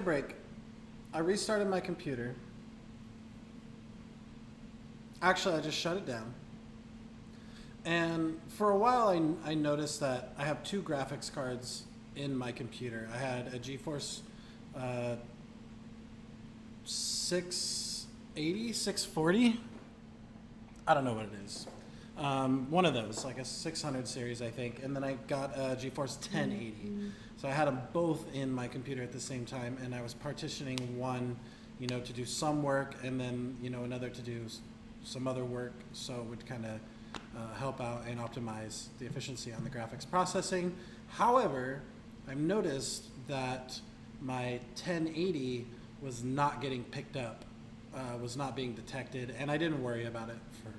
break. I restarted my computer. Actually, I just shut it down. And for a while, I noticed that I have two graphics cards in my computer. I had a GeForce 680, 640. I don't know what it is. One of those, like a 600 series, I think. And then I got a GeForce 1080. So I had them both in my computer at the same time, and I was partitioning one, to do some work, and then, another to do some other work. So it would kind of help out and optimize the efficiency on the graphics processing. However, I've noticed that my 1080 was not getting picked up, was not being detected, and I didn't worry about it for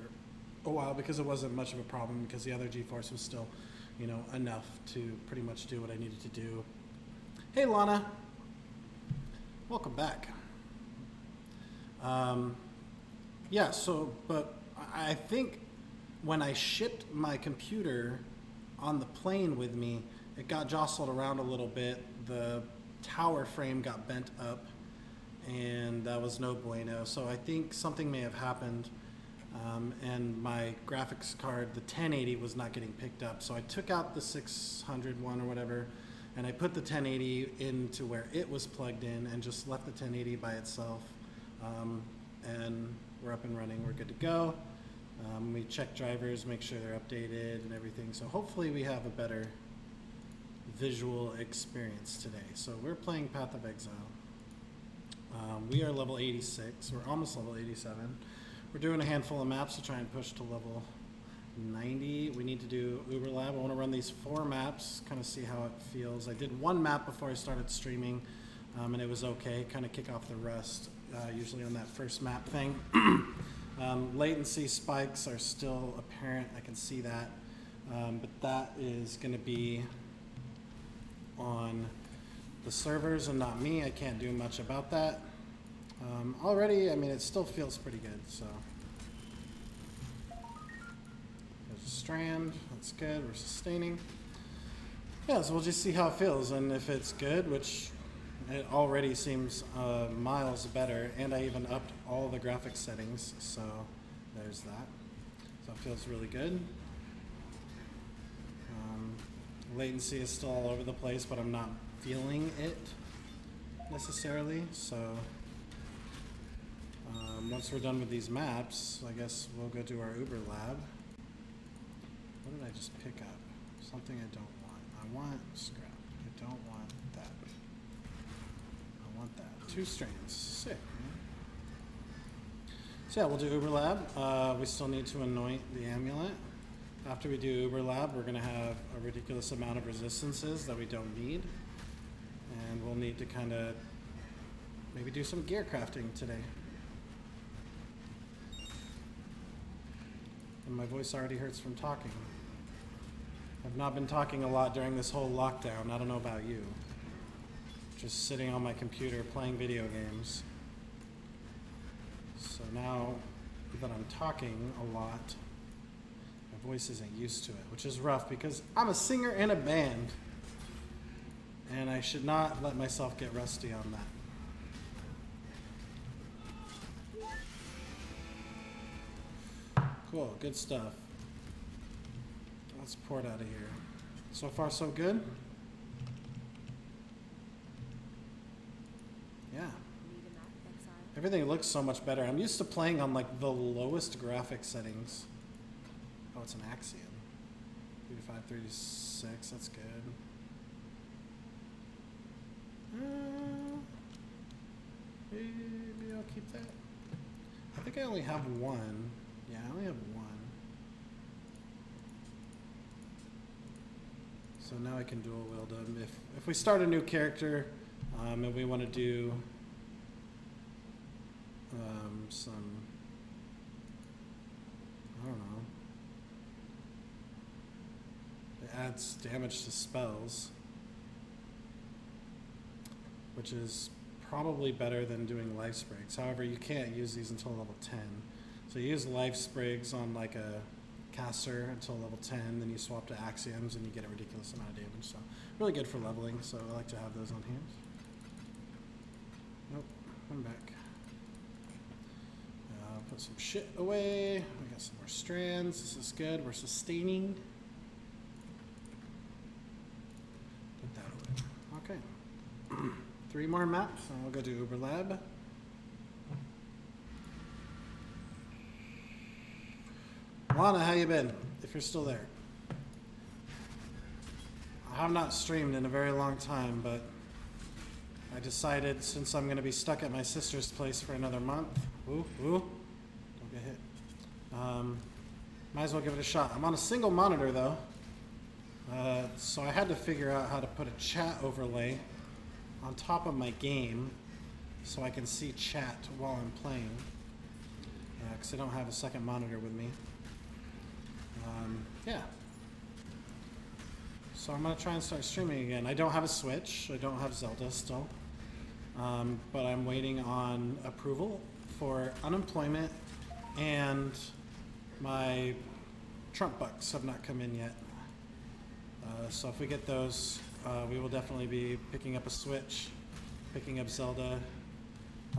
a while because it wasn't much of a problem because the other GeForce was still, enough to pretty much do what I needed to do. Hey, Lana. Welcome back. Yeah, but I think when I shipped my computer on the plane with me, it got jostled around a little bit. The tower frame got bent up, and that was no bueno. So I think something may have happened, and my graphics card, the 1080, was not getting picked up. So I took out the 600 one or whatever, and I put the 1080 into where it was plugged in and just left the 1080 by itself. And we're up and running. We're good to go. We check drivers, make sure they're updated and everything. So hopefully we have a better visual experience today. So we're playing Path of Exile. We are level 86. We're almost level 87. We're doing a handful of maps to try and push to level 90. We need to do Uber Lab. I want to run these 4 maps, kind of see how it feels. I did one map before I started streaming, and it was okay. Kind of kick off the rust, usually on that first map thing. Latency spikes are still apparent. I can see that. But that is going to be on the servers and not me. I can't do much about that. Already, it still feels pretty good. So there's a strand. That's good. We're sustaining. Yeah, so we'll just see how it feels. And if it's good, which it already seems miles better, and I even upped all the graphics settings, so there's that. So it feels really good. Latency is still all over the place, but I'm not feeling it necessarily. So once we're done with these maps, I guess we'll go do our Uber Lab. What did I just pick up? Something I don't want. I want scrap. I don't want that. I want that. 2 strands. Sick, man. So yeah, we'll do Uber Lab. We still need to anoint the amulet. After we do Uber Lab, we're going to have a ridiculous amount of resistances that we don't need. And we'll need to kind of maybe do some gear crafting today. And my voice already hurts from talking. I've not been talking a lot during this whole lockdown. I don't know about you. Just sitting on my computer playing video games. So now that I'm talking a lot, my voice isn't used to it, which is rough because I'm a singer in a band. And I should not let myself get rusty on that. Cool, good stuff. Let's pour it out of here. So far, so good? Yeah. Everything looks so much better. I'm used to playing on like the lowest graphic settings. Oh, it's an Axiom. 35, 36, that's good. Maybe I'll keep that. I think I only have one. Yeah, I only have one. So now I can dual wield them. If we start a new character and we want to do some, I don't know, it adds damage to spells, which is probably better than doing life sprigs. However, you can't use these until level 10. So you use life sprigs on like a caster until level 10, then you swap to axioms and you get a ridiculous amount of damage. So really good for leveling, so I like to have those on hand. I'm back. Put some shit away. We got some more strands. This is good. We're sustaining. Put that away. Okay. 3 more maps, and we'll go to Uber Lab. Lana, how you been? If you're still there. I have not streamed in a very long time, but I decided since I'm going to be stuck at my sister's place for another month. Ooh, don't get hit. Might as well give it a shot. I'm on a single monitor though, so I had to figure out how to put a chat overlay on top of my game so I can see chat while I'm playing, because I don't have a second monitor with me. Yeah. So I'm going to try and start streaming again. I don't have a Switch. I don't have Zelda still. But I'm waiting on approval for unemployment, and my Trump bucks have not come in yet. So if we get those, we will definitely be picking up a Switch, picking up Zelda.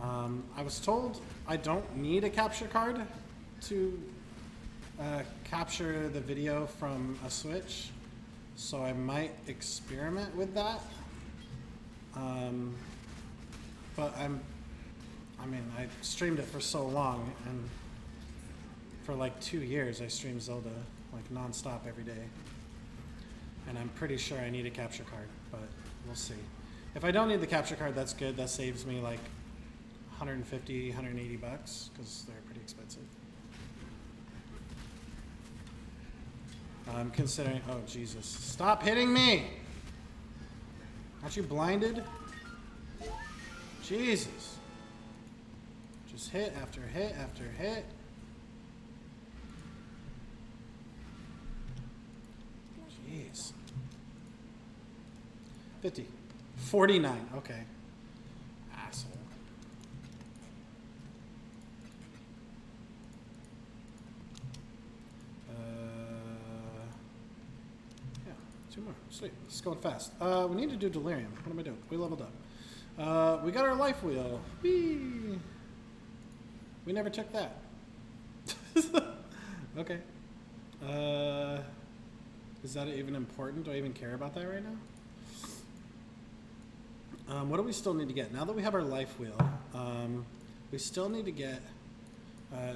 I was told I don't need a capture card to capture the video from a Switch, so I might experiment with that. But I streamed it for so long, and for like 2 years I streamed Zelda like non-stop every day. And I'm pretty sure I need a capture card, but we'll see. If I don't need the capture card, that's good. That saves me like 150, 180 bucks, because they're pretty expensive. I'm considering, oh Jesus, stop hitting me! Aren't you blinded? Jesus. Just hit after hit after hit. Jeez. 50. 49, okay. Asshole. Yeah, 2 more. Sweet. This is going fast. We need to do Delirium. What am I doing? We leveled up. We got our life wheel. Whee! We never took that. Okay. Is that even important? Do I even care about that right now? What do we still need to get? Now that we have our life wheel, we still need to get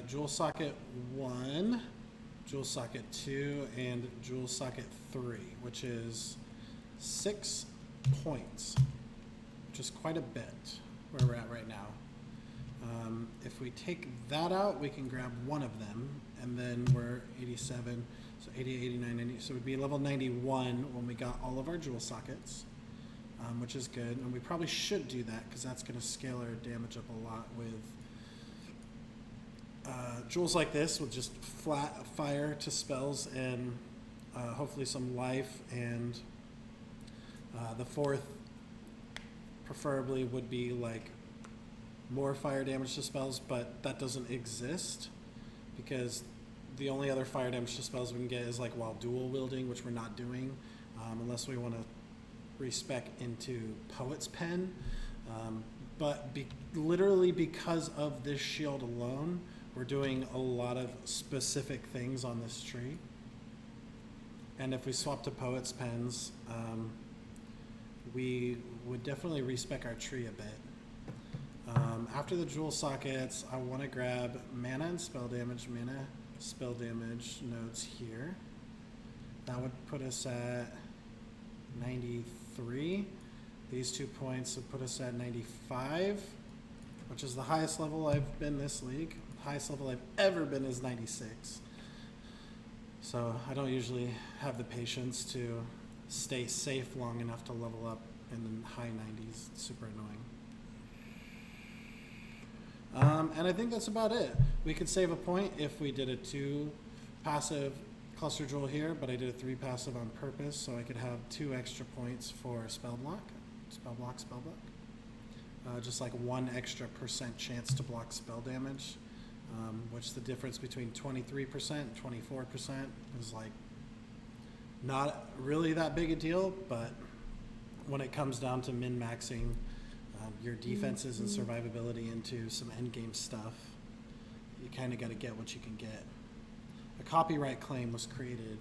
jewel socket 1, jewel socket 2, and jewel socket 3, which is 6 points, which is quite a bit where we're at right now. If we take that out, we can grab one of them, and then we're 87, so 88, 89, 90, so we'd be level 91 when we got all of our jewel sockets. Which is good, and we probably should do that because that's going to scale our damage up a lot with jewels like this, with just flat fire to spells and hopefully some life, and the 4th preferably would be like more fire damage to spells, but that doesn't exist because the only other fire damage to spells we can get is like while dual wielding, which we're not doing unless we want to respec into Poet's Pen, but literally because of this shield alone, we're doing a lot of specific things on this tree. And if we swap to Poet's Pens, we would definitely respec our tree a bit. After the jewel sockets, I want to grab mana and spell damage, nodes here. That would put us at 93. These 2 points would put us at 95, which is the highest level I've been this league. Highest level I've ever been is 96. So I don't usually have the patience to stay safe long enough to level up in the high 90s. It's super annoying. And I think that's about it. We could save a point if we did a 2 passive cluster jewel here, but I did a 3 passive on purpose so I could have 2 extra points for spell block. Just like 1 extra % chance to block spell damage, which the difference between 23% and 24% is like not really that big a deal, but when it comes down to min-maxing your defenses and survivability into some endgame stuff. You kind of got to get what you can get. A copyright claim was created.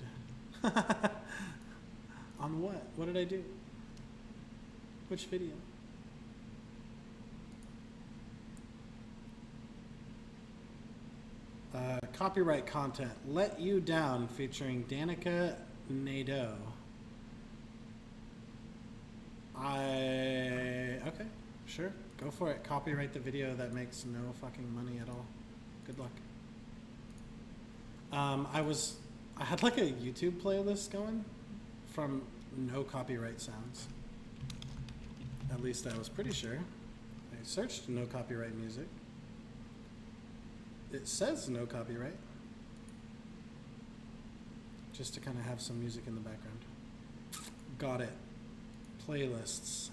On what? What did I do? Which video? Copyright content. Let You Down featuring Danica Nadeau. Okay, sure. Go for it. Copyright the video that makes no fucking money at all. Good luck. I had like a YouTube playlist going from no copyright sounds. At least I was pretty sure. I searched no copyright music. It says no copyright. Just to kind of have some music in the background. Got it. Playlists.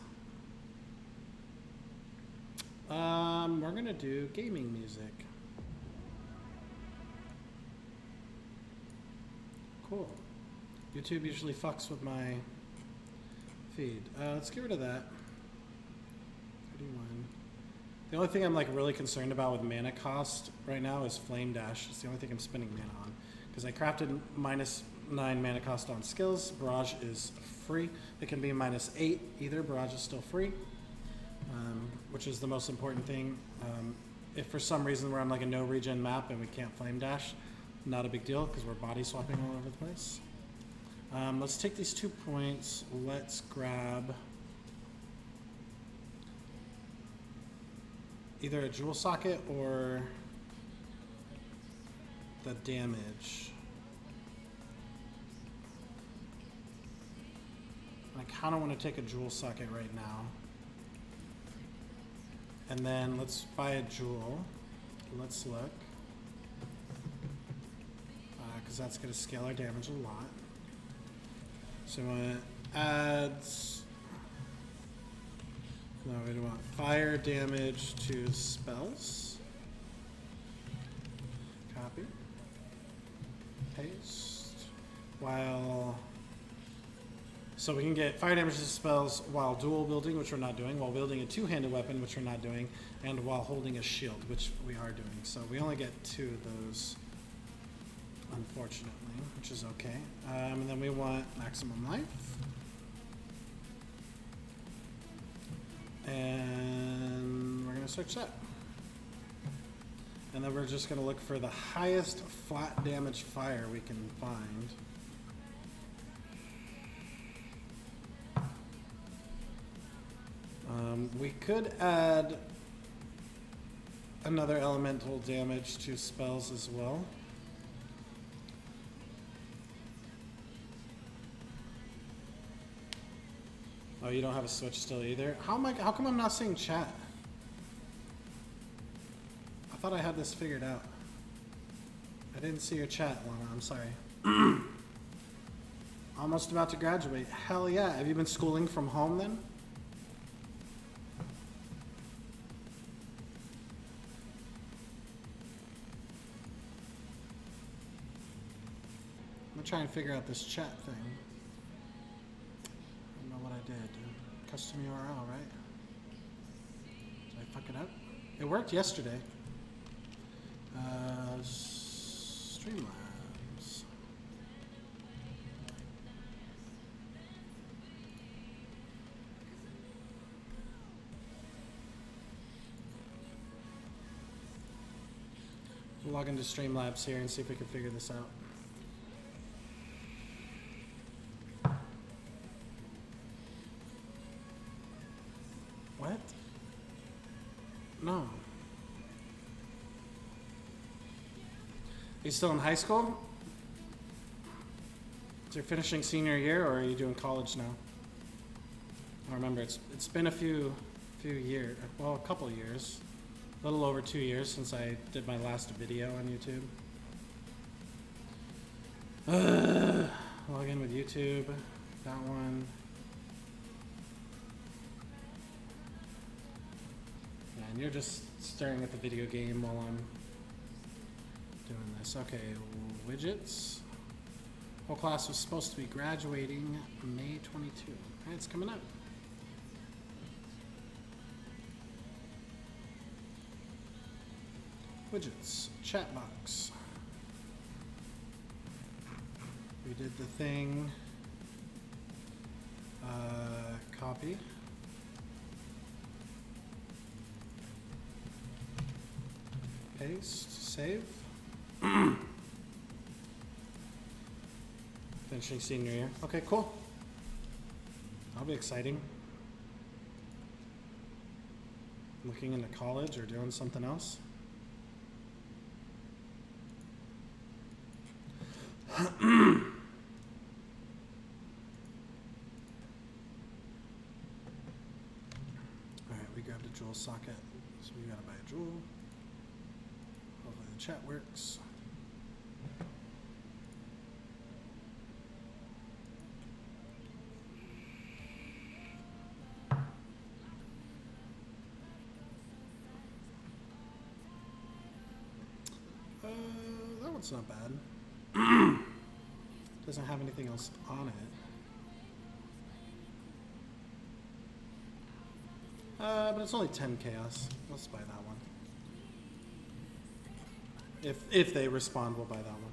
We're gonna do gaming music. Cool. YouTube usually fucks with my feed. Let's get rid of that. 31. The only thing I'm like really concerned about with mana cost right now is Flame Dash. It's the only thing I'm spending mana on. Because I crafted -9 mana cost on skills. Barrage is free. It can be -8 either. Barrage is still free. Which is the most important thing. If for some reason we're on like a no regen map and we can't Flame Dash, not a big deal because we're body swapping all over the place. Let's take these 2 points. Let's grab either a jewel socket or the damage. I kind of want to take a jewel socket right now. And then let's buy a jewel. Let's look. Because that's going to scale our damage a lot. So we want to add... No, we don't want fire damage to spells. Copy. Paste. While... So we can get fire damage to spells while dual wielding, which we're not doing, while wielding a two-handed weapon, which we're not doing, and while holding a shield, which we are doing. So we only get 2 of those, unfortunately, which is okay. And then we want maximum life. And we're going to search that. And then we're just going to look for the highest flat damage fire we can find. We could add another elemental damage to spells as well. Oh, you don't have a switch still either? How come I'm not seeing chat? I thought I had this figured out. I didn't see your chat, Lana. I'm sorry. Almost about to graduate. Hell yeah. Have you been schooling from home then? I'm trying to figure out this chat thing. I don't know what I did. Custom URL, right? Did I fuck it up? It worked yesterday. Streamlabs. We'll log into Streamlabs here and see if we can figure this out. What? No. Are you still in high school? So you're finishing senior year, or are you doing college now? I remember it's been a few years, well, a couple of years, a little over 2 years since I did my last video on YouTube. Log in with YouTube, that one. And you're just staring at the video game while I'm doing this. Okay, widgets. Whole class was supposed to be graduating May 22. Alright, it's coming up. Widgets. Chat box. We did the thing. Copy. Paste. Save. Finishing senior year. Okay, cool. That'll be exciting. Looking into college or doing something else. Alright, we grabbed a jewel socket, so we gotta buy a jewel. Hopefully the chat works. That one's not bad. Doesn't have anything else on it. But it's only 10 chaos. Let's buy that one. If they respond, we'll buy that one.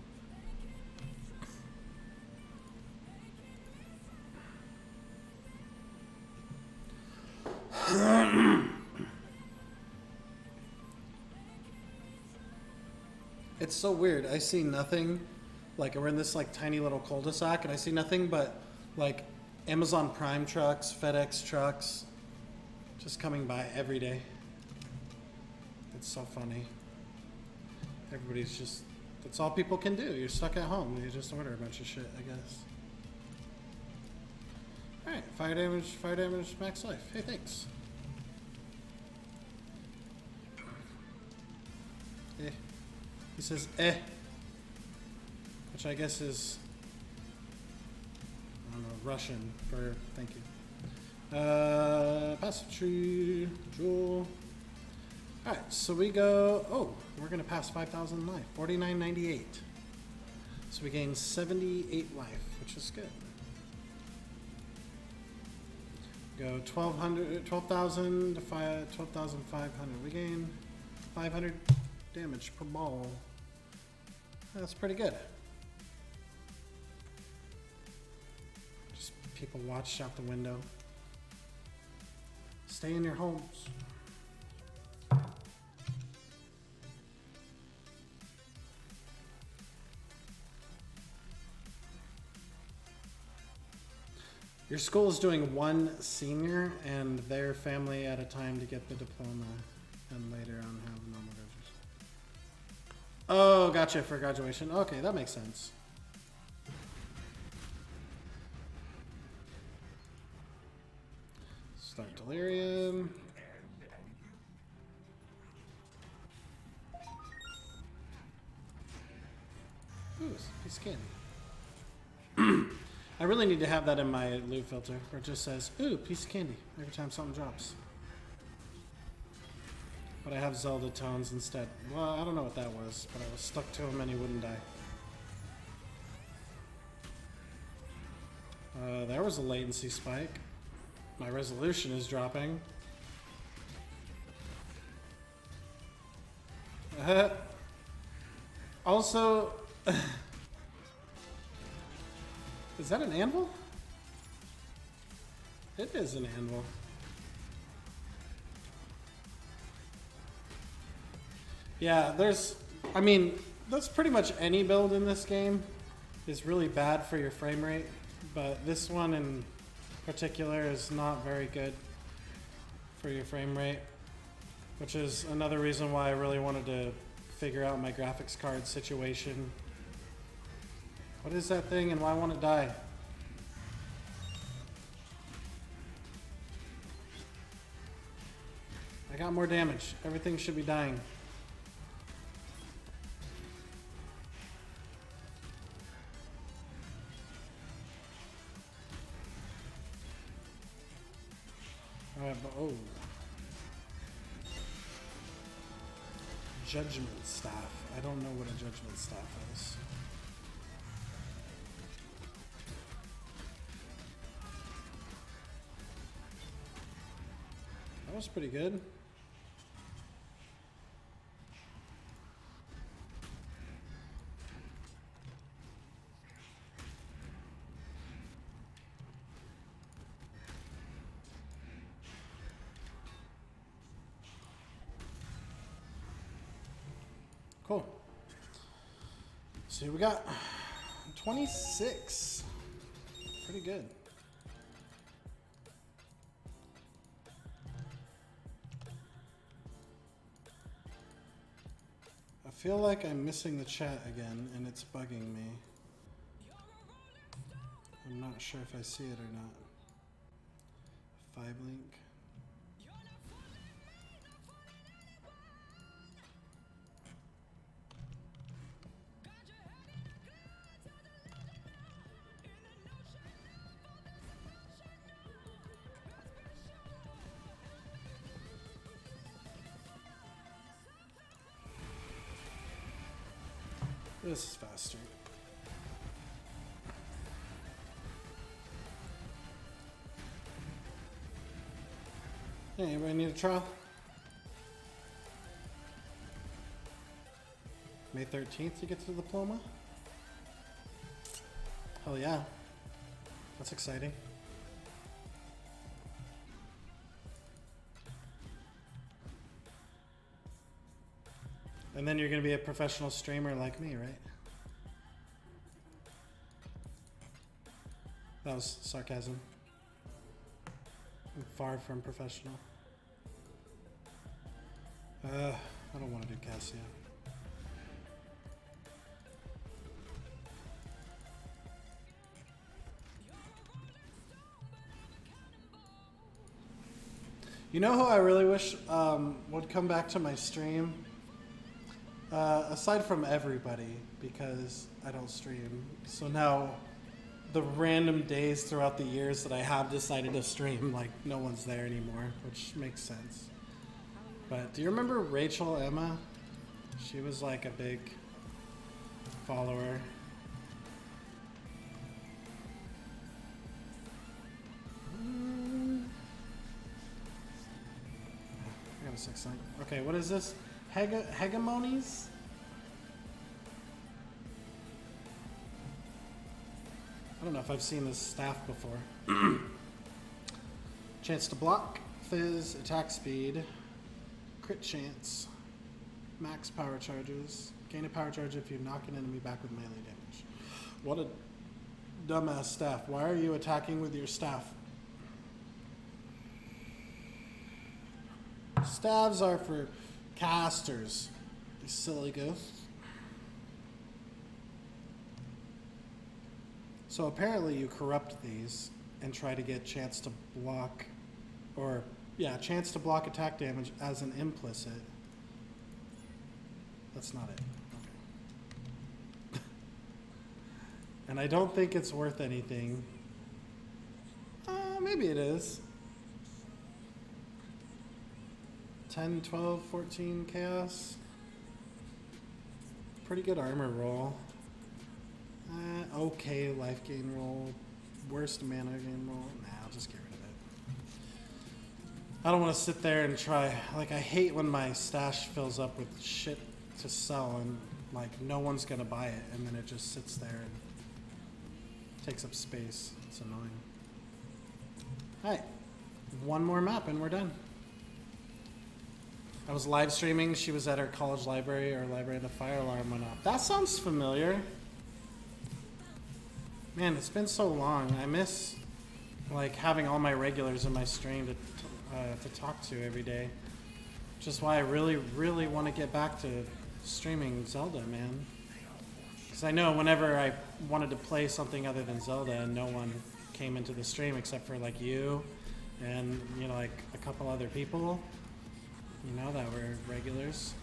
It's so weird. I see nothing. Like, we're in this like tiny little cul-de-sac, and I see nothing but like Amazon Prime trucks, FedEx trucks, just coming by every day. It's so funny. Everybody's just, that's all people can do. You're stuck at home. You just order a bunch of shit, I guess. Alright, fire damage, max life. Hey, thanks. Eh. He says, eh. Which I guess is, I don't know, Russian for thank you. Passive tree, jewel. Alright, so we go, oh, we're going to pass 5,000 life, 49.98. So we gain 78 life, which is good. Go 12,000 to 12,500. We gain 500 damage per ball. That's pretty good. Just people watch out the window. Stay in your homes. Your school is doing one senior and their family at a time to get the diploma, and later on have normal graduation. Oh, gotcha, for graduation. Okay, that makes sense. Start delirium. Ooh, piece of candy. I really need to have that in my loot filter where it just says, ooh, piece of candy every time something drops. But I have Zelda tones instead. Well, I don't know what that was, but I was stuck to him and he wouldn't die. There was a latency spike. My resolution is dropping. Also... Is that an anvil? It is an anvil. Yeah, there's... I mean, that's pretty much any build in this game is really bad for your frame rate, but this one in particular is not very good for your frame rate, which is another reason why I really wanted to figure out my graphics card situation. What is that thing and why won't it die? I got more damage. Everything should be dying. Alright, but oh. Judgment staff. I don't know what a judgment staff is. That was pretty good. Cool. See what we got. 26. Pretty good. I feel like I'm missing the chat again and it's bugging me. I'm not sure if I see it or not. 5 link. This is faster. Hey, anybody need a trial? May 13th you get to the diploma? Hell yeah. That's exciting. And then you're going to be a professional streamer like me, right? That was sarcasm. I'm far from professional. I don't want to do Cassia. You know who I really wish would come back to my stream? Aside from everybody, because I don't stream. So now, the random days throughout the years that I have decided to stream, like, no one's there anymore, which makes sense. But do you remember Rachel Emma? She was like a big follower. I got a 6 cent. Okay, what is this? Hegemonies? I don't know if I've seen this staff before. Chance to block, fizz, attack speed, crit chance, max power charges, gain a power charge if you knock an enemy back with melee damage. What a dumbass staff. Why are you attacking with your staff? Staves are for casters, you silly ghosts. So apparently you corrupt these and try to get chance to block, or yeah, chance to block attack damage as an implicit. That's not it. Okay. And I don't think it's worth anything. Maybe it is. 10, 12, 14 chaos. Pretty good armor roll. Okay, life gain roll. Worst mana gain roll. Nah, I'll just get rid of it. I don't want to sit there and try. Like, I hate when my stash fills up with shit to sell and, like, no one's gonna buy it, and then it just sits there and takes up space. It's annoying. Alright. One more map and we're done. I was live streaming. She was at her college library, or library, and the fire alarm went off. That sounds familiar. Man, it's been so long. I miss, like, having all my regulars in my stream to talk to every day. Which is why I really, really want to get back to streaming Zelda, man. Because I know whenever I wanted to play something other than Zelda, no one came into the stream except for, like, you and, you know, like, a couple other people, you know, that were regulars.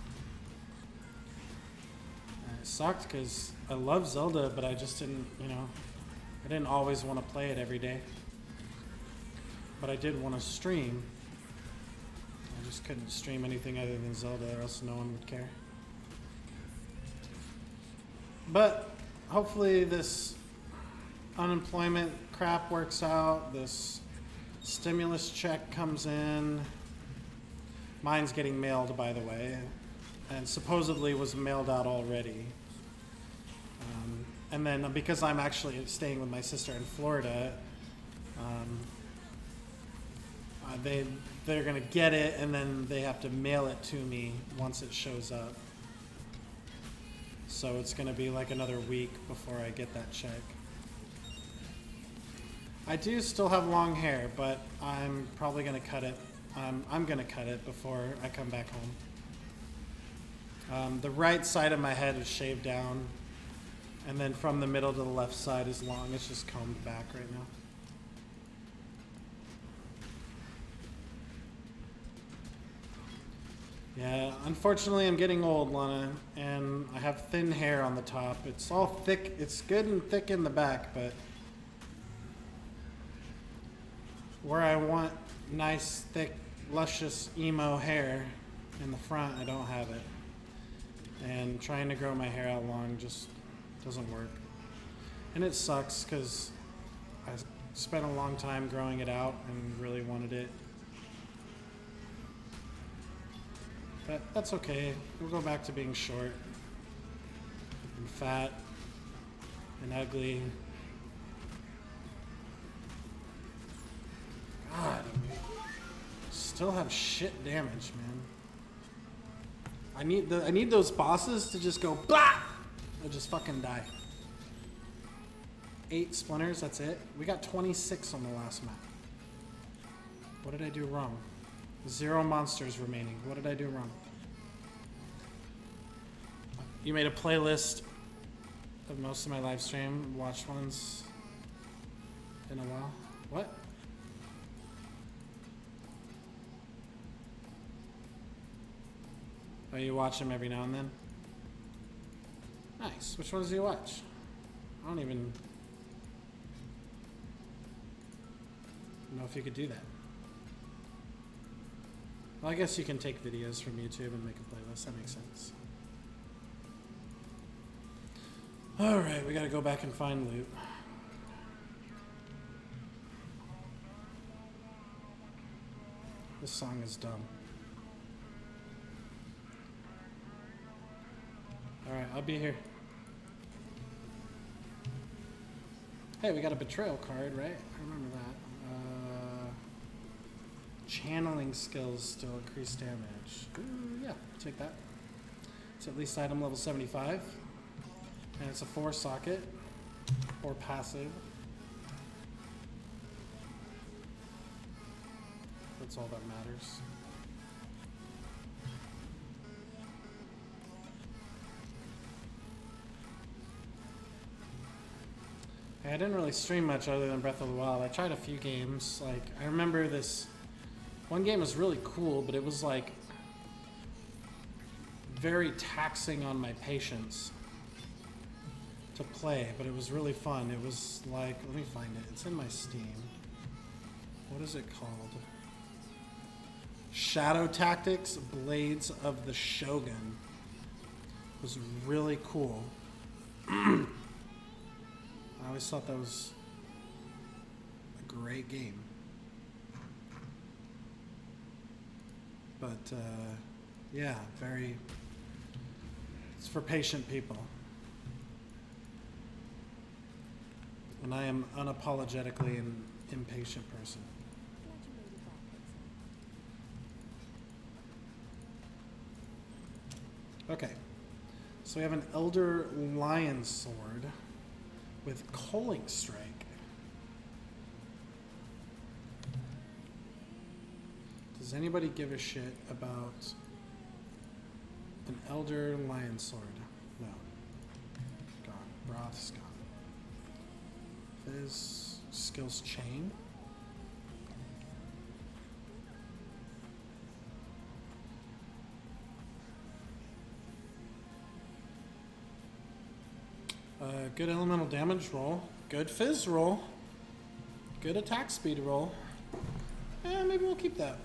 And it sucked because I love Zelda, but I just didn't, you know, I didn't always want to play it every day. But I did want to stream. I just couldn't stream anything other than Zelda, or else no one would care. But hopefully this unemployment crap works out. This stimulus check comes in. Mine's getting mailed, by the way, and supposedly was mailed out already. And then because I'm actually staying with my sister in Florida, they're gonna get it, and then they have to mail it to me once it shows up. So it's gonna be like another week before I get that check. I do still have long hair, but I'm probably gonna cut it. I'm gonna cut it before I come back home. The right side of my head is shaved down, and then from the middle to the left side is long. It's just combed back right now. Yeah, unfortunately I'm getting old, Lana, and I have thin hair on the top. It's all thick, it's good and thick in the back, but where I want nice, thick, luscious emo hair in the front, I don't have it. And trying to grow my hair out long just doesn't work. And it sucks because I spent a long time growing it out and really wanted it. But that's okay. We'll go back to being short and fat and ugly. God, still have shit damage, man. I need those bosses to just go blah. They'll just fucking die. 8 splinters, that's it. We got 26 on the last map. What did I do wrong? 0 monsters remaining. What did I do wrong? You made a playlist of most of my live stream watched ones in a while. What? Oh, you watch them every now and then? Nice. Which ones do you watch? I don't even know if you could do that. Well, I guess you can take videos from YouTube and make a playlist. That makes sense. Alright, we gotta go back and find loot. This song is dumb. Alright, I'll be here. Hey, we got a betrayal card, right? I remember that. Channeling skills still increase damage. Ooh, yeah, take that. It's at least item level 75. And it's a 4 socket. Or passive. That's all that matters. I didn't really stream much other than Breath of the Wild. I tried a few games. Like, I remember this one game was really cool, but it was like very taxing on my patience to play, but it was really fun. It was like, let me find it. It's in my Steam. What is it called? Shadow Tactics Blades of the Shogun. It was really cool. I always thought that was a great game. But, yeah, it's for patient people. And I am unapologetically an impatient person. Okay, so we have an Elder Lion Sword with Culling Strike. Does anybody give a shit about an Elder Lion Sword? No. Gone. Broth's gone. Fizz. Skills Chain. Good elemental damage roll. Good fizz roll. Good attack speed roll. Maybe we'll keep that.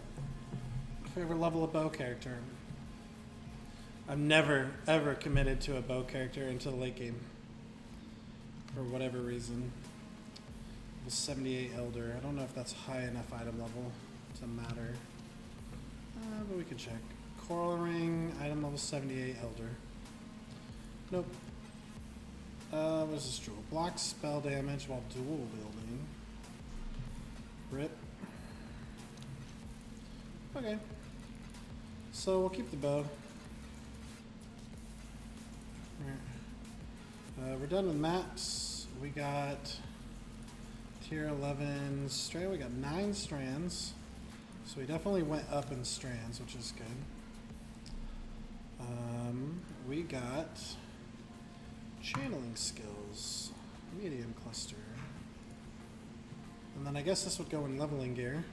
If we ever level a bow character. I'm never, ever committed to a bow character until the late game. For whatever reason. It was 78 Elder. I don't know if that's high enough item level to matter. But we can check. Coral Ring, item level 78 Elder. Nope. What is this jewel? Blocks spell damage while dual wielding. Rip. Okay. So we'll keep the bow. Alright. We're done with maps. We got tier 11 strand. We got 9 strands. So we definitely went up in strands, which is good. We got channeling skills, medium cluster. And then I guess this would go in leveling gear.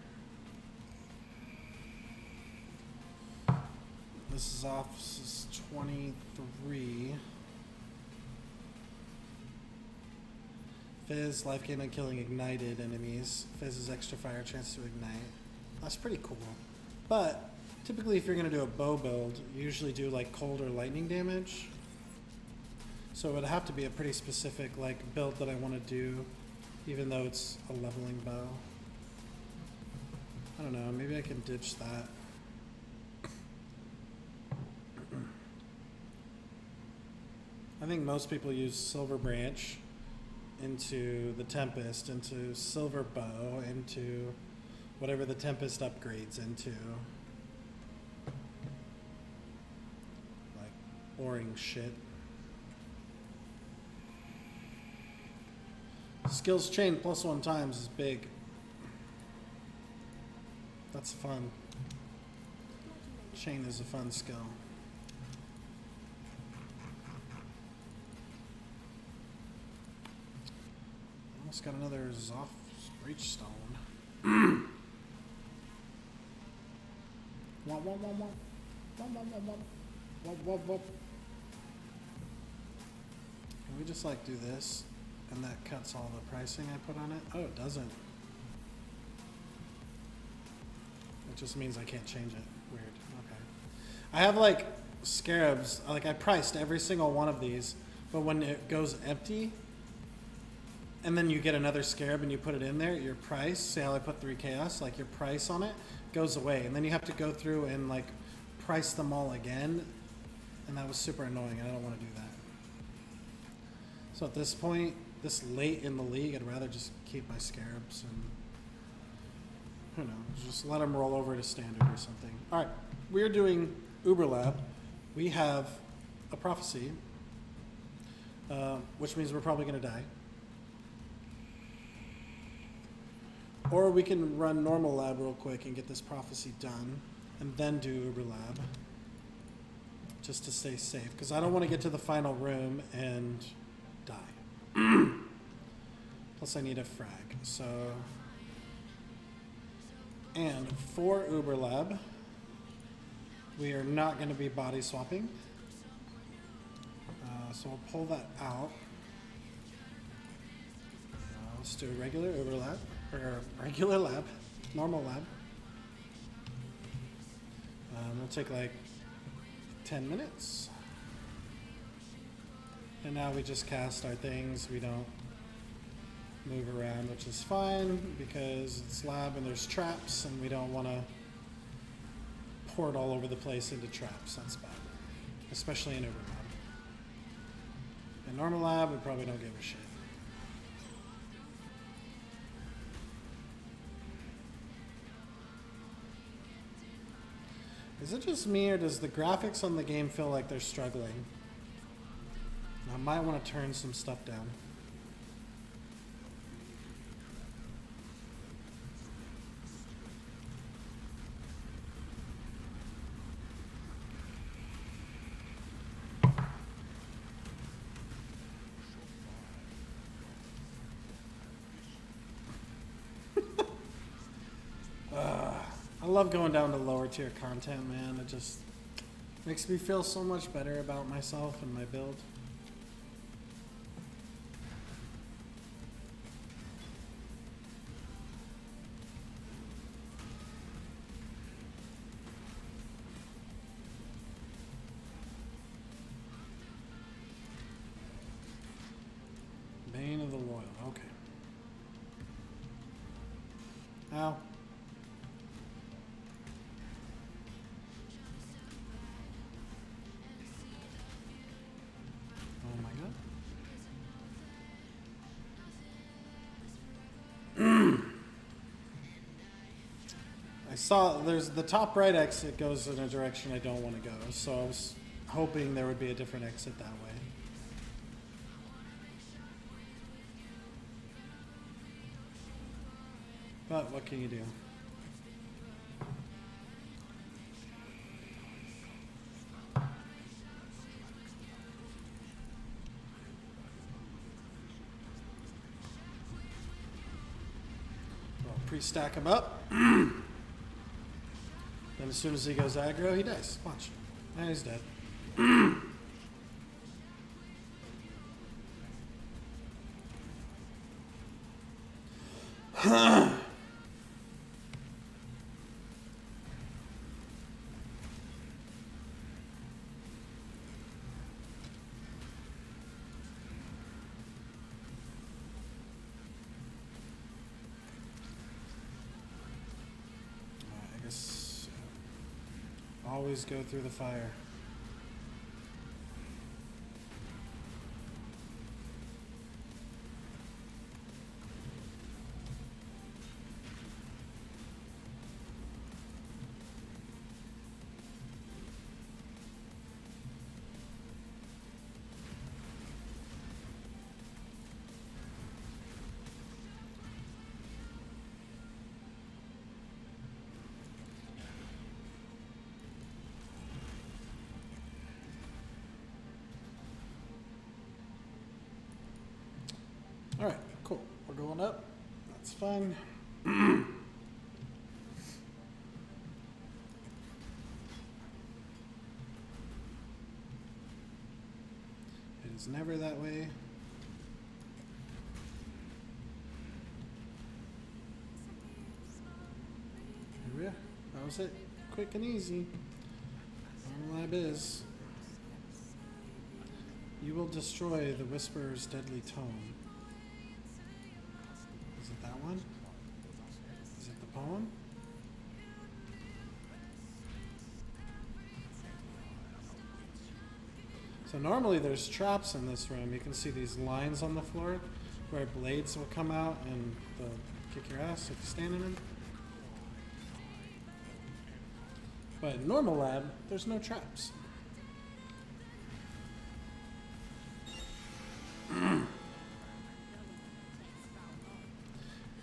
This is off, this is 23. Fizz, life gain on killing ignited enemies. Fizz is extra fire, chance to ignite. That's pretty cool. But typically if you're going to do a bow build, you usually do like cold or lightning damage. So it would have to be a pretty specific like build that I want to do, even though it's a leveling bow. I don't know, maybe I can ditch that. I think most people use Silver Branch into the Tempest, into Silver Bow, into whatever the Tempest upgrades into. Like boring shit. Skills chain +1 times is big. That's fun. Chain is a fun skill. Almost got another Zoff Bridgestone. Wop, wop, wop, wop. Wop, wop, wop, wop. Wop, wop, wop. Can we just like do this? And that cuts all the pricing I put on it? Oh, it doesn't. It just means I can't change it. Weird. Okay. I have like scarabs. Like I priced every single one of these, but when it goes empty, and then you get another scarab and you put it in there, your price, say how I put 3 chaos, like your price on it goes away. And then you have to go through and like price them all again. And that was super annoying. I don't want to do that. So at this point, this late in the league, I'd rather just keep my scarabs and, who knows, just let them roll over to standard or something. All right, we're doing Uber Lab. We have a prophecy, which means we're probably going to die. Or we can run normal lab real quick and get this prophecy done, and then do Uber Lab, just to stay safe, because I don't want to get to the final room and die. Plus I need a frag. So, and for Uber Lab, we are not going to be body swapping. So we'll pull that out. Let's do a regular Uber Lab, or a regular lab, normal lab. We'll take like 10 minutes. And now we just cast our things. We don't move around, which is fine because it's lab and there's traps and we don't want to pour it all over the place into traps. That's bad, especially in Uber Lab. In normal lab, we probably don't give a shit. Is it just me or does the graphics on the game feel like they're struggling? I might want to turn some stuff down. I love going down to lower tier content, man. It just makes me feel so much better about myself and my build. Bane of the Loyal, okay. Ow. Oh my god. I saw there's the top right exit goes in a direction I don't want to go, so I was hoping there would be a different exit that way. But what can you do? Pre-stack him up. Then as soon as he goes aggro, he dies. Watch. And he's dead. Always go through the fire. All right, cool. We're going up. That's fine. It is never that way. Yeah, that was it. Quick and easy. Lab is. You will destroy the Whisperer's deadly tome. Is it that one? Is it the poem? So normally there's traps in this room. You can see these lines on the floor where blades will come out and they'll kick your ass if you're standing in. But in normal lab, there's no traps.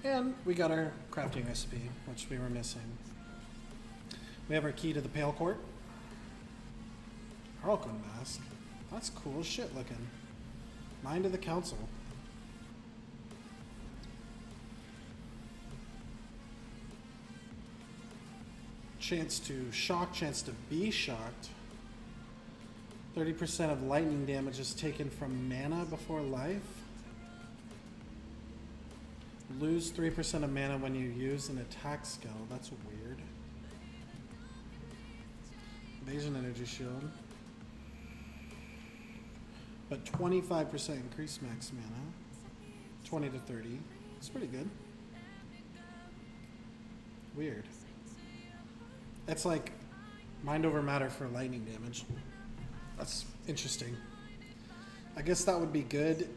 And we got our crafting recipe, which we were missing. We have our key to the Pale Court. Harlequin mask. That's cool as shit looking. Mind of the Council. Chance to shock, chance to be shocked. 30% of lightning damage is taken from mana before life. Lose 3% of mana when you use an attack skill. That's weird. Evasion energy shield. But 25% increased max mana. 20 to 30. It's pretty good. Weird. It's like mind over matter for lightning damage. That's interesting. I guess that would be good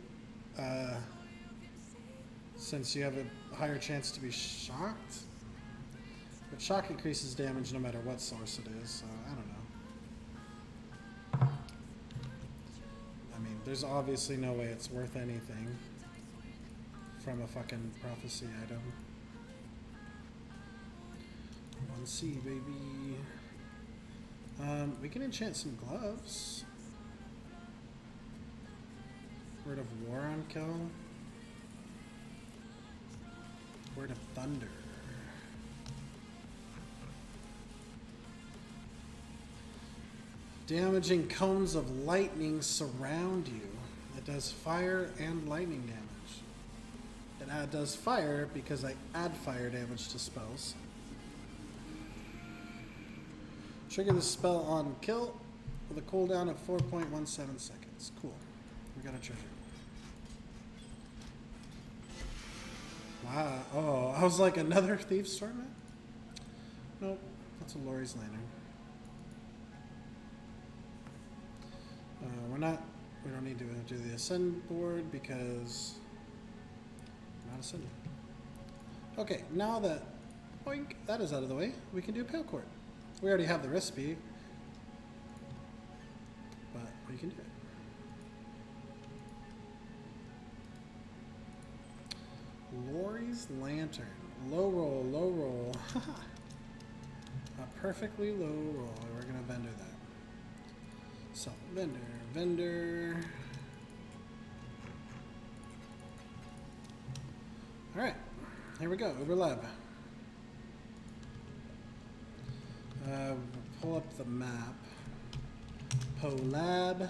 since you have a higher chance to be shocked. But shock increases damage no matter what source it is, so I don't know. I mean, there's obviously no way it's worth anything from a fucking prophecy item. 1C, baby. We can enchant some gloves. Word of War on kill. Word of Thunder. Damaging cones of lightning surround you. It does fire and lightning damage. It does fire because I add fire damage to spells. Trigger the spell on kill with a cooldown of 4.17 seconds. Cool. We got a treasure. Wow. Oh, I was like, another Thieves' Tournament? Nope. That's a Lori's Lantern. We don't need to do the Ascend board because we're not ascending. Okay, now that, boink, that is out of the way, we can do Pale Court. We already have the recipe, but we can do it. Lori's Lantern. Low roll, low roll. A perfectly low roll. We're gonna vendor that. So, vendor. Alright, here we go, Uber Lab. We'll pull up the map. Lab.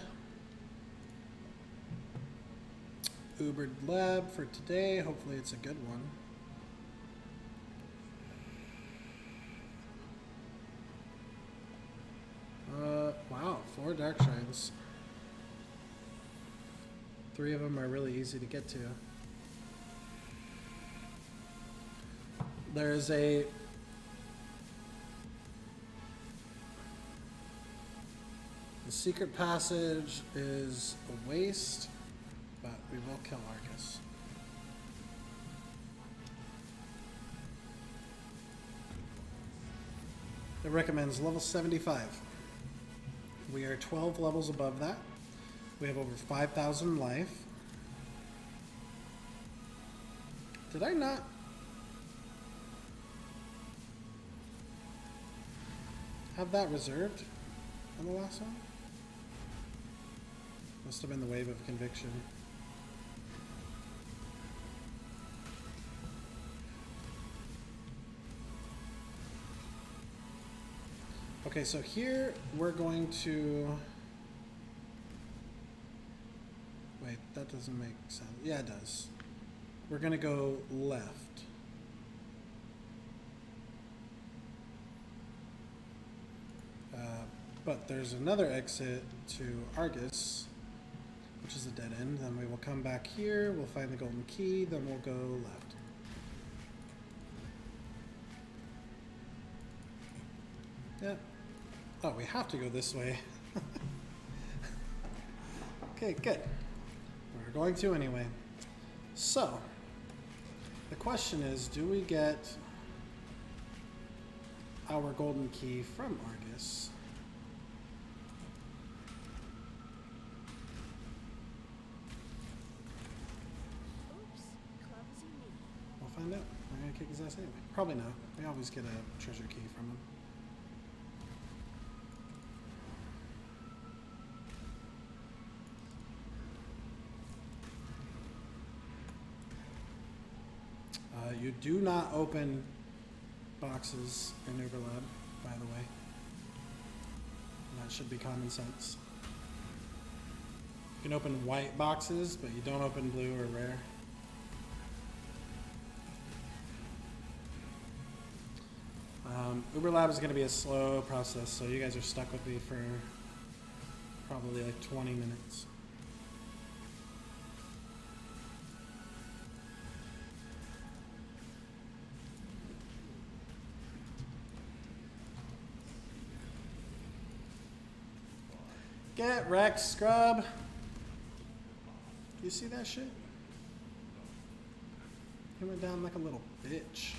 Uber Lab for today. Hopefully it's a good one. Wow, 4 dark shrines. 3 of them are really easy to get to. There's a the secret passage is a waste, but we will kill Argus. It recommends level 75. We are 12 levels above that. We have over 5,000 life. Did I not? Have that reserved on the last one? Must have been the wave of conviction. Okay, so here we're going to... Wait, that doesn't make sense. Yeah, it does. We're going to go left. But there's another exit to Argus, which is a dead end. Then we will come back here, we'll find the golden key, then we'll go left. Yeah. Oh, we have to go this way. Okay, good. We're going to anyway. So, the question is, do we get our golden key from Argus? We'll find out. We're going to kick his ass anyway. Probably not. We always get a treasure key from him. You do not open boxes in Uberlab, by the way. That should be common sense. You can open white boxes, but you don't open blue or rare. Uberlab is going to be a slow process, so you guys are stuck with me for probably like 20 minutes. Get wrecked, scrub. You see that shit? He went down like a little bitch.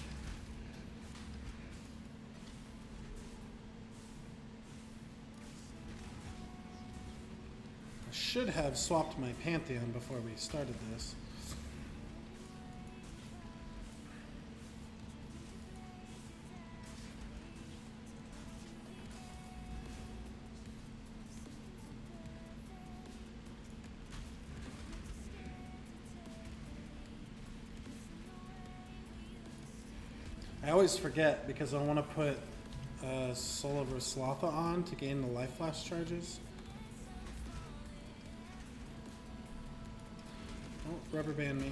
I should have swapped my Pantheon before we started this. I always forget because I want to put Soul of Raslotha on to gain the life flash charges. Oh, rubber band me.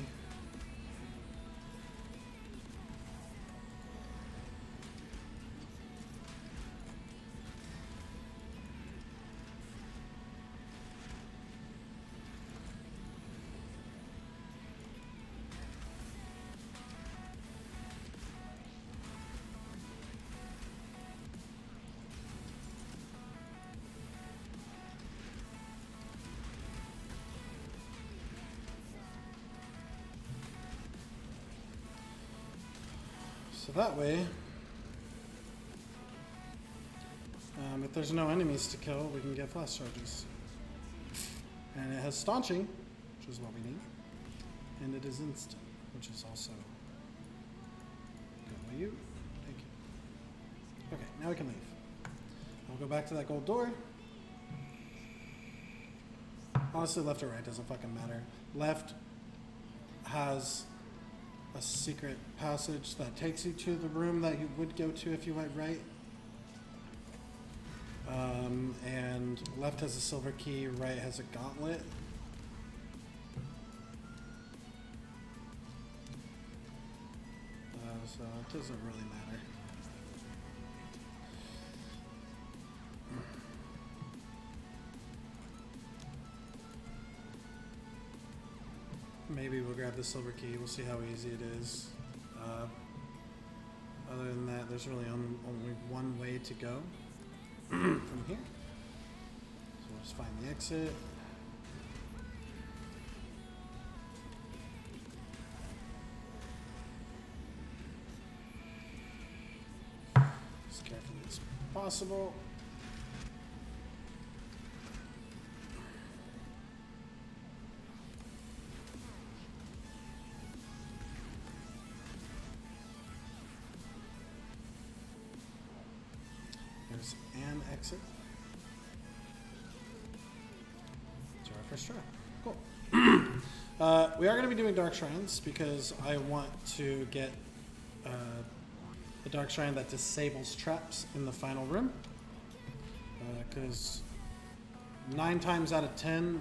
So that way, if there's no enemies to kill, we can get flash charges. And it has staunching, which is what we need. And it is instant, which is also you. Thank you. Okay, now we can leave. I'll go back to that gold door. Honestly, left or right doesn't fucking matter. Left has a secret passage that takes you to the room that you would go to if you went right. And left has a silver key, right has a gauntlet. So it doesn't really matter. Maybe we'll grab the silver key. We'll see how easy it is. Other than that, there's really only one way to go from here. So we'll just find the exit. As carefully as possible. There's an exit. It's our first try. Cool. We are going to be doing Dark Shrines because I want to get the Dark Shrine that disables traps in the final room. Because 9 times out of 10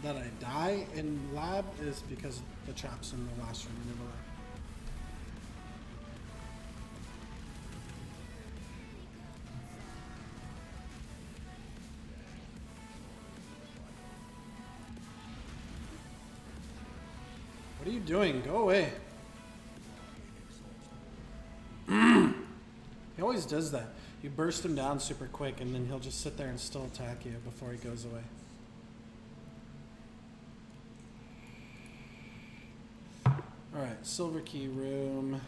that I die in lab is because the traps in the last room in the lab. What are you doing? Go away. He always does that. You burst him down super quick and then he'll just sit there and still attack you before he goes away. Alright, silver key room.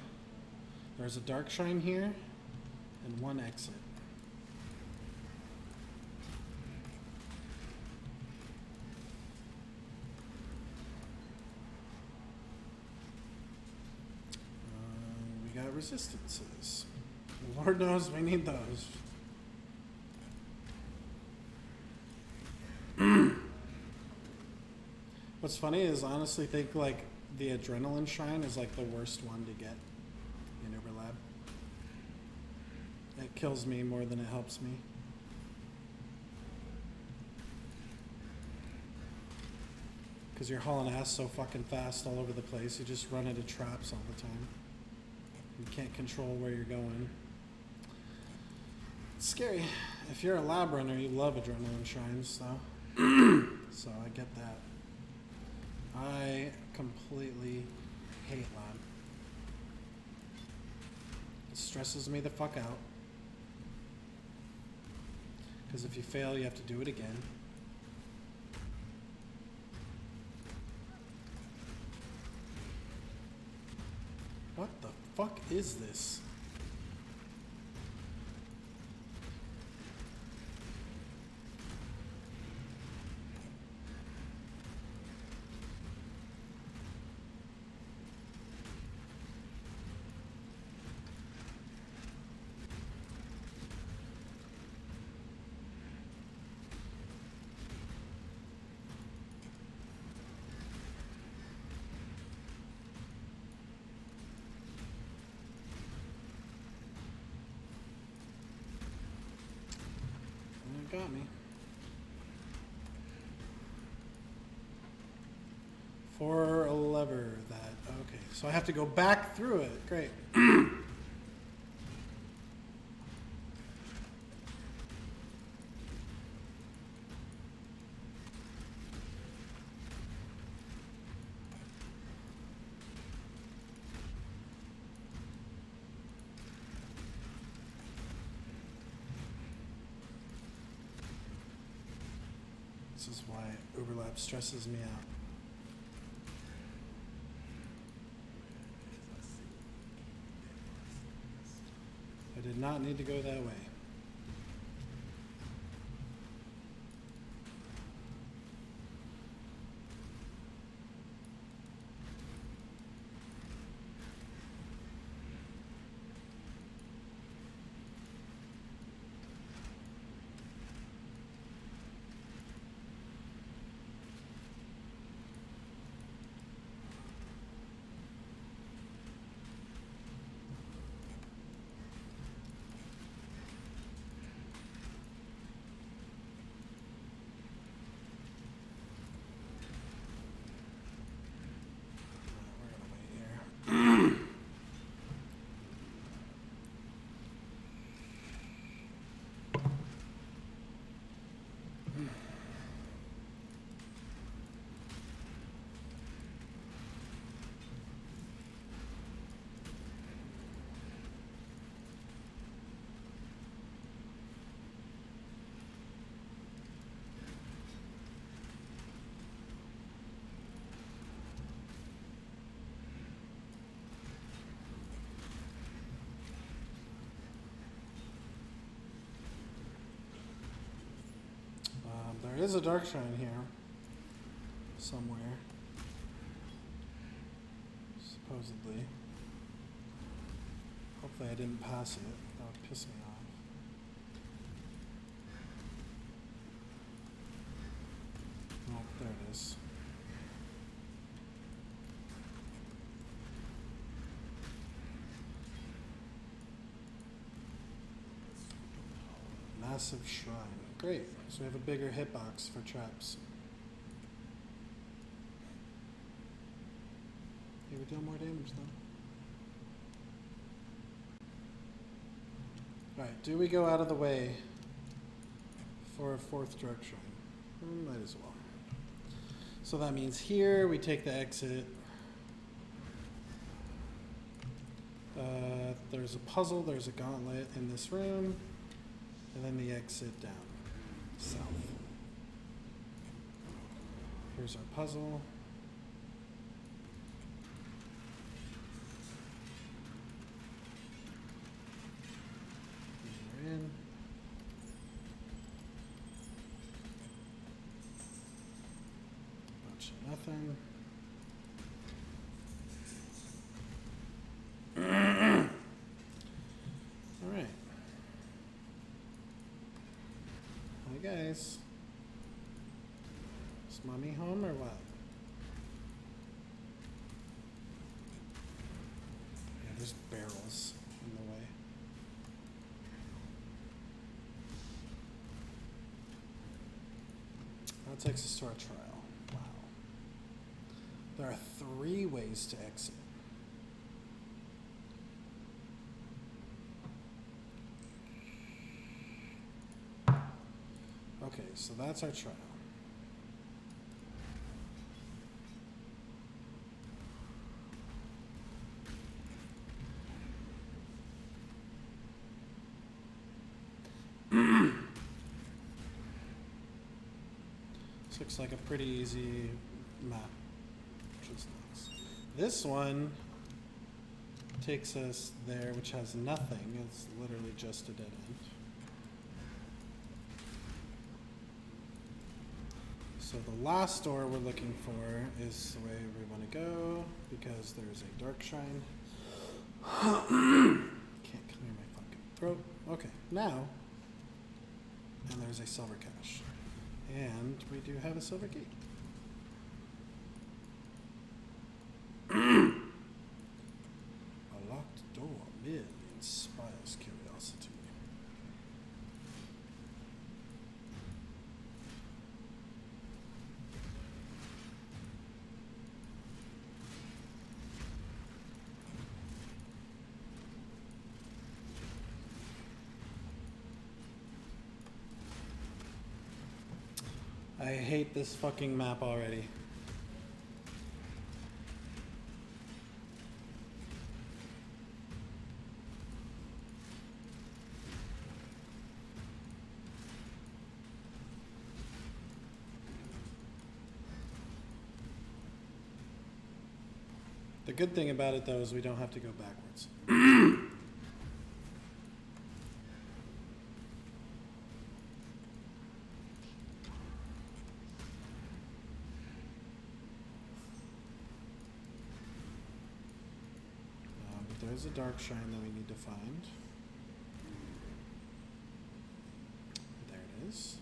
There's a dark shrine here and one exit. We got resistances. Lord knows we need those. What's funny is I honestly think like the adrenaline shrine is like the worst one to get in Uberlab. It kills me more than it helps me. Because you're hauling ass so fucking fast all over the place, you just run into traps all the time. You can't control where you're going. It's scary. If you're a lab runner, you love adrenaline shrines, though. So I get that. I completely hate lab. It stresses me the fuck out. Because if you fail, you have to do it again. What the fuck is this? Got me. For a lever that, okay. So I have to go back through it. Great. This is why overlap stresses me out. I did not need to go that way. There is a dark shrine here. Somewhere. Supposedly. Hopefully I didn't pass it. That would piss me off. Oh, there it is. Massive shrine. Great. So we have a bigger hitbox for traps. Hey, we deal more damage though. Alright, do we go out of the way for a fourth dark shrine? Might as well. So that means here we take the exit. There's a puzzle, there's a gauntlet in this room, and then the exit down south. Here's our puzzle. And we're in. Bunch of nothing. Alright. Hi guys. Is mommy home or what? Yeah, there's barrels in the way. That takes us to our trial. Wow. There are 3 ways to exit. Okay, so that's our trial. This looks like a pretty easy map, which is nice. This one takes us there, which has nothing. It's literally just a dead end. So the last door we're looking for is the way we want to go, because there's a dark shrine. Can't clear my fucking throat. Okay, now, and there's a silver cache. And we do have a silver gate. A locked door merely inspires curiosity. I hate this fucking map already. The good thing about it though is we don't have to go backwards. There's a dark shrine that we need to find. There it is.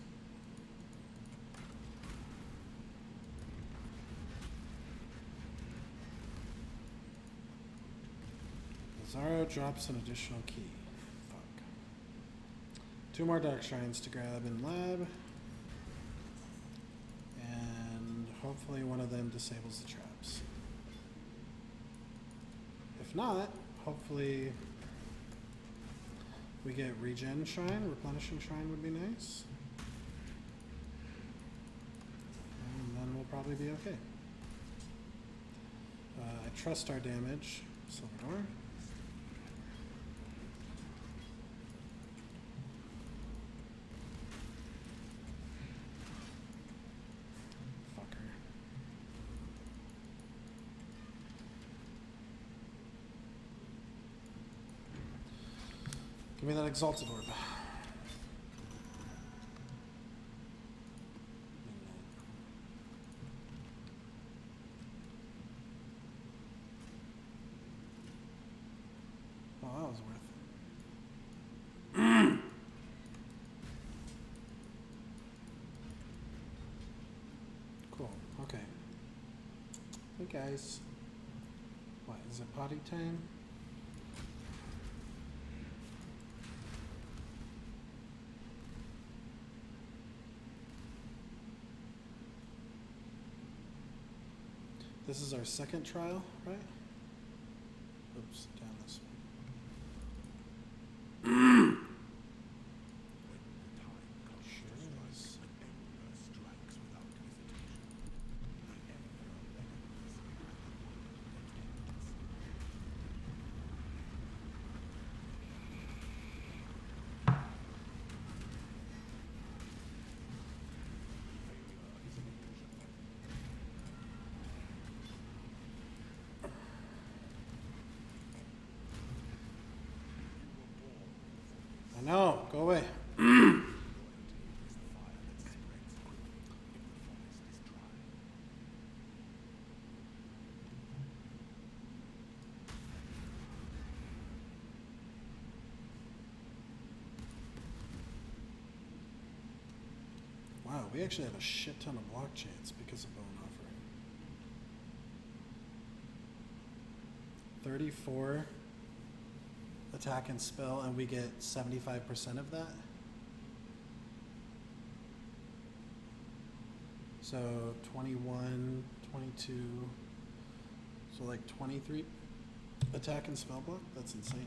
Lazaro drops an additional key. Fuck. 2 more dark shrines to grab in lab. And hopefully one of them disables the traps. If not, hopefully we get regen shrine, replenishing shrine would be nice. And then we'll probably be okay. I trust our damage. Silver door. Give me that exalted orb. Cool. Okay. Hey guys. What, is it potty time? This is our second trial, right? Oops, down this way. I know, go away. Wow, we actually have a shit ton of block chance because of Bone Offering. 34 attack and spell, and we get 75% of that. So 21, 22, so like 23 attack and spell block? That's insane.